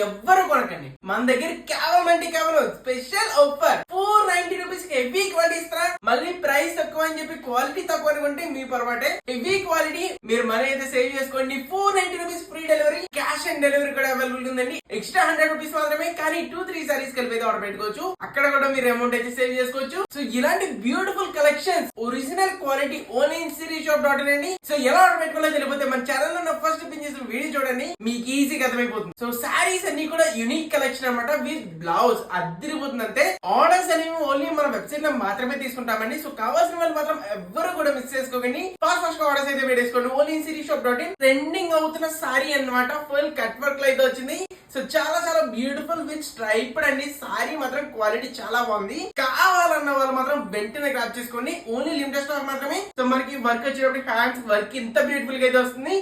ఎవ్వరు కొనకండి. మన దగ్గర కేవలం అంటే కేవలం స్పెషల్ ఆఫర్ 490 రూపీస్ కి హెవీ క్వాలిటీ ఇస్తారా. మళ్ళీ ప్రైస్ తక్కువ అని చెప్పి క్వాలిటీ తక్కువ అనుకుంటే మీ పొరపాటే. హెవీ క్వాలిటీ మీరు మనీ అయితే సేవ్ చేసుకోండి. 490 rupees free delivery, cash on delivery కూడా అవైలబుల్ ఉందండి. ఎక్స్ట్రా 100 రూపీస్ మాత్రమే, కానీ 2-3 సారీస్ కలిపి అయితే ఆర్డర్ పెట్టుకోవచ్చు. అక్కడ కూడా మీరు అమౌంట్ అయితే సేవ్ చేసుకోవచ్చు. సో ఇలాంటి beautiful collections original quality only in sirisshop.in అండి. సో ఎలా ఆర్డర్ పెట్టుకోవాలో తెలియకపోతే మన ఛానల్ లో ఫస్ట్ పిన్ చేసిన వీడియో చూడండి, మీకు ఈజీగా అర్థమైపోతుంది. సో సారీస్ అన్ని కూడా యూనిక్ కలెక్షన్ అన్నమాట. విత్ బ్లౌజ్ అద్దరిపోతుంది. అంతే ఆర్డర్స్ అనేవి ఓన్లీ మన వెబ్సైట్ లో మాత్రమే తీసుకుంటామండి. సో కావాల్సిన వాళ్ళు మాత్రం ఎవ్వరు కూడా మిస్ చేసుకోకండి. ఫాస్ట్ ఆర్డర్స్ అయితే పెట్టేసుకోండి. Only in sirisshop.in. ట్రెండింగ్ అవుతున్న సారీ అన్నమాట. ఫుల్ కట్ వర్క్ లో అయితే వచ్చింది. సో చాలా బ్యూటిఫుల్ విత్ స్ట్రైప్డ్ అండి. సారీ మాత్రం క్వాలిటీ చాలా బాగుంది. కావాలన్న వాళ్ళు మాత్రం వెంటనే గ్రాబ్ చేసుకోండి. ఓన్లీ లిమిటెడ్ స్టాక్ మాత్రమే. సో మనకి వర్క్ వచ్చేటప్పుడు హ్యాండ్స్ వర్క్ ఇంత బ్యూటిఫుల్ గా అయితే వస్తుంది.